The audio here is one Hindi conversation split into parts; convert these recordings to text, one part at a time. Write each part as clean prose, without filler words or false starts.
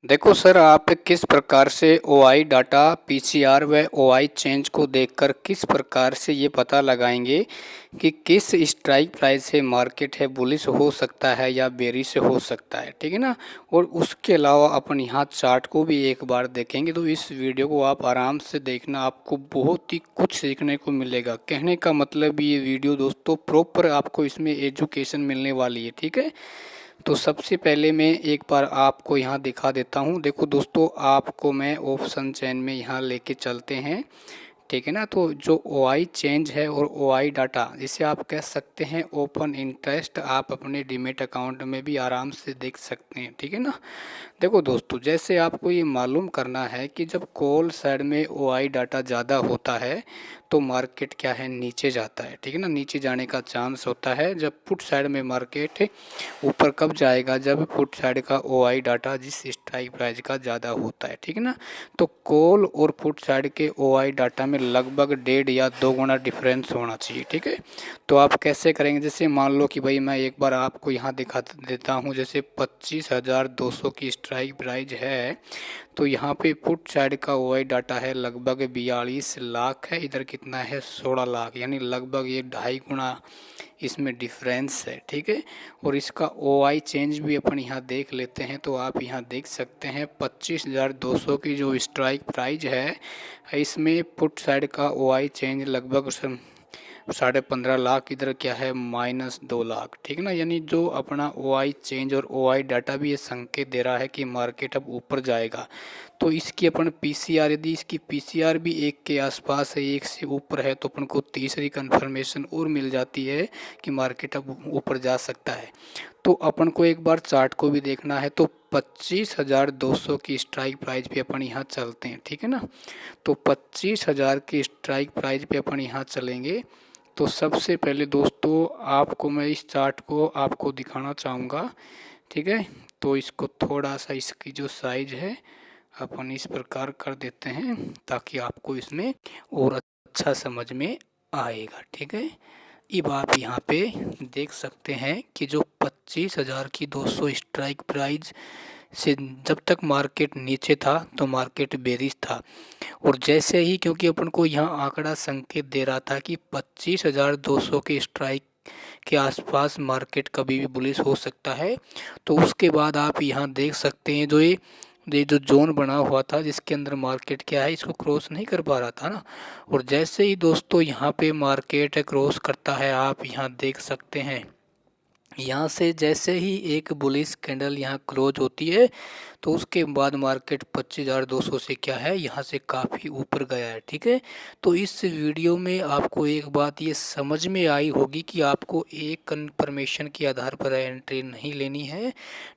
देखो सर, आप किस प्रकार से ओआई डाटा, पीसीआर व ओआई चेंज को देखकर किस प्रकार से ये पता लगाएंगे कि किस स्ट्राइक प्राइस से मार्केट है बुलिश हो सकता है या बेरिश हो सकता है, ठीक है ना। और उसके अलावा अपन यहाँ चार्ट को भी एक बार देखेंगे, तो इस वीडियो को आप आराम से देखना, आपको बहुत ही कुछ सीखने को मिलेगा। कहने का मतलब ये वीडियो दोस्तों प्रॉपर आपको इसमें एजुकेशन मिलने वाली है, ठीक है। तो सबसे पहले मैं एक बार आपको यहाँ दिखा देता हूँ। देखो दोस्तों, आपको मैं ऑप्शन चेन में यहाँ लेके चलते हैं, ठीक है ना। तो जो ओआई चेंज है और ओआई डाटा, जिसे आप कह सकते हैं ओपन इंटरेस्ट, आप अपने डीमेट अकाउंट में भी आराम से देख सकते हैं, ठीक है ना। देखो दोस्तों, जैसे आपको ये मालूम करना है कि जब कॉल साइड में ओआई डाटा ज़्यादा होता है तो मार्केट क्या है, नीचे जाता है, ठीक है ना। नीचे जाने का चांस होता है। जब पुट साइड में मार्केट ऊपर कब जाएगा, जब पुट साइड का ओआई डाटा जिस स्ट्राइक प्राइस का ज़्यादा होता है, ठीक है ना। तो कॉल और पुट साइड के ओआई डाटा में लगभग 1.5 या 2 गुना डिफरेंस होना चाहिए, ठीक है। तो आप कैसे करेंगे, जैसे मान लो कि भाई मैं एक बार आपको यहाँ दिखा देता हूँ, जैसे 25,200 की स्ट्राइक प्राइस है, तो यहाँ पे पुट साइड का ओआई डाटा है लगभग 42 लाख है, इधर कितना है 16 लाख, यानी लगभग ये 2.5 गुना इसमें डिफरेंस है, ठीक है। और इसका ओआई चेंज भी अपन यहाँ देख लेते हैं, तो आप यहाँ देख सकते हैं 25,200 की जो स्ट्राइक प्राइस है, इसमें पुट साइड का ओआई चेंज लगभग 15.5 लाख, इधर क्या है -2 लाख, ठीक है ना। यानी जो अपना ओआई चेंज और ओआई डाटा भी ये संकेत दे रहा है कि मार्केट अब ऊपर जाएगा। तो इसकी अपन पीसीआर, यदि इसकी पीसीआर भी 1 के आसपास है, 1 से ऊपर है, तो अपन को तीसरी कंफर्मेशन और मिल जाती है कि मार्केट अब ऊपर जा सकता है। तो अपन को एक बार चार्ट को भी देखना है, तो 25,200 की स्ट्राइक प्राइस पे अपन यहाँ चलते हैं, ठीक है ना। तो 25,000 की स्ट्राइक प्राइस पे अपन यहाँ चलेंगे। तो सबसे पहले दोस्तों आपको मैं इस चार्ट को आपको दिखाना चाहूँगा, ठीक है। तो इसको थोड़ा सा, इसकी जो साइज है अपन इस प्रकार कर देते हैं ताकि आपको इसमें और अच्छा समझ में आएगा, ठीक है। अब आप यहाँ पे देख सकते हैं कि जो 25,000 की 200 स्ट्राइक प्राइस से जब तक मार्केट नीचे था तो मार्केट बेरिश था। और जैसे ही, क्योंकि अपन को यहाँ आंकड़ा संकेत दे रहा था कि 25,200 के स्ट्राइक के आसपास मार्केट कभी भी बुलिश हो सकता है, तो उसके बाद आप यहाँ देख सकते हैं जो ये जो जोन बना हुआ था जिसके अंदर मार्केट क्या है, इसको क्रॉस नहीं कर पा रहा था ना। और जैसे ही दोस्तों यहाँ पे मार्केट क्रॉस करता है, आप यहाँ देख सकते हैं, यहाँ से जैसे ही एक बुलिश कैंडल यहाँ क्लोज होती है, तो उसके बाद मार्केट 25,200 से क्या है, यहाँ से काफ़ी ऊपर गया है, ठीक है। तो इस वीडियो में आपको एक बात ये समझ में आई होगी कि आपको एक कन्फर्मेशन के आधार पर एंट्री नहीं लेनी है,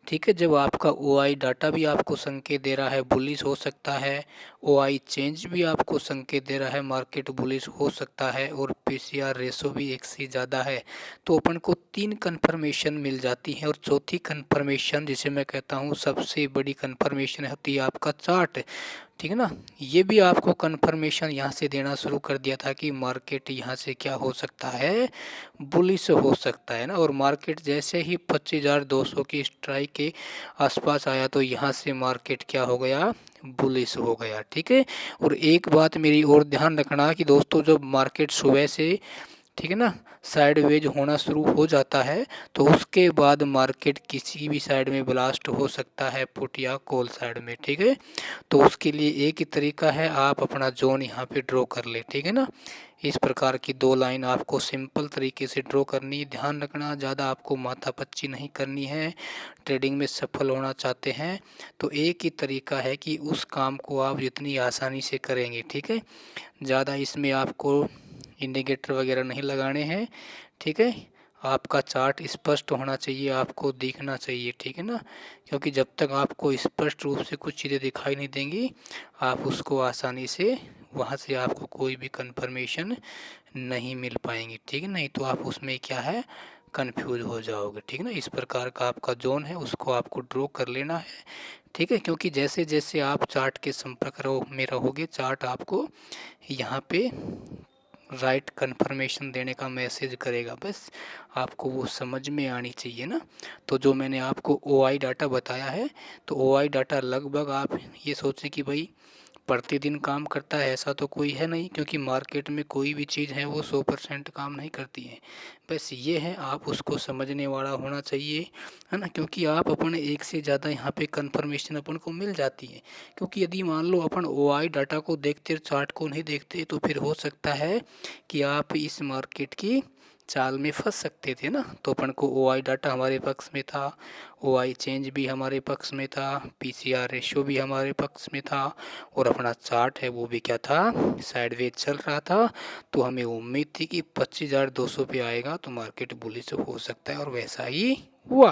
ठीक है। जब आपका ओआई डाटा भी आपको संकेत दे रहा है बुलिश हो सकता है, ओआई चेंज भी आपको संकेत दे रहा है मार्केट बुलिश हो सकता है, और पीसीआर रेशो भी 1 से ज़्यादा है, तो अपन को 3 कन्फर्मेशन मिल जाती हैं। और चौथी कन्फर्मेशन, जिसे मैं कहता हूँ सबसे बड़ी कन्फर्मेशन, होती है आपका चार्ट, ठीक है ना। ये भी आपको कन्फर्मेशन यहाँ से देना शुरू कर दिया था कि मार्केट यहाँ से क्या हो सकता है, बुलिश हो सकता है ना। और मार्केट जैसे ही 25,200 की स्ट्राइक के आसपास आया, तो यहाँ से मार्केट क्या हो गया, बुलिश हो गया, ठीक है। और एक बात मेरी और ध्यान रखना कि दोस्तों जब मार्केट सुबह से, ठीक है ना, साइडवेज होना शुरू हो जाता है, तो उसके बाद मार्केट किसी भी साइड में ब्लास्ट हो सकता है, पुट या कॉल साइड में, ठीक है। तो उसके लिए एक ही तरीका है, आप अपना जोन यहाँ पे ड्रॉ कर ले, ठीक है ना। इस प्रकार की 2 लाइन आपको सिंपल तरीके से ड्रॉ करनी है। ध्यान रखना, ज़्यादा आपको माथापच्ची नहीं करनी है। ट्रेडिंग में सफल होना चाहते हैं तो एक ही तरीका है कि उस काम को आप जितनी आसानी से करेंगे, ठीक है। ज़्यादा इसमें आपको इंडिकेटर वगैरह नहीं लगाने हैं, ठीक है। आपका चार्ट स्पष्ट होना चाहिए, आपको दिखना चाहिए, ठीक है ना। क्योंकि जब तक आपको स्पष्ट रूप से कुछ चीज़ें दिखाई नहीं देंगी, आप उसको आसानी से, वहाँ से आपको कोई भी कंफर्मेशन नहीं मिल पाएंगी, ठीक है। नहीं तो आप उसमें क्या है, कंफ्यूज हो जाओगे, ठीक है ना। इस प्रकार का आपका जोन है, उसको आपको ड्रॉ कर लेना है, ठीक है। क्योंकि जैसे जैसे आप चार्ट के संपर्क में रहोगे, चार्ट आपको यहाँ पे राइट कन्फर्मेशन देने का मैसेज करेगा। बस आपको वो समझ में आनी चाहिए ना। तो जो मैंने आपको OI डाटा बताया है, तो OI डाटा लगभग आप ये सोचें कि भाई प्रतिदिन काम करता है, ऐसा तो कोई है नहीं, क्योंकि मार्केट में कोई भी चीज़ है वो 100% काम नहीं करती है। बस ये है, आप उसको समझने वाला होना चाहिए, है ना, क्योंकि आप अपने एक से ज़्यादा यहाँ पे कंफर्मेशन अपन को मिल जाती है। क्योंकि यदि मान लो अपन OI डाटा को देखते चार्ट को नहीं देखते, तो फिर हो सकता है कि आप इस मार्केट की चाल में फंस सकते थे ना। तो अपन को OI डाटा हमारे पक्ष में था, OI चेंज भी हमारे पक्ष में था, PCR रेशियो भी हमारे पक्ष में था, और अपना चार्ट है वो भी क्या था, साइडवेज चल रहा था। तो हमें उम्मीद थी कि 25,200 पे आएगा तो मार्केट बुलिश हो सकता है, और वैसा ही हुआ।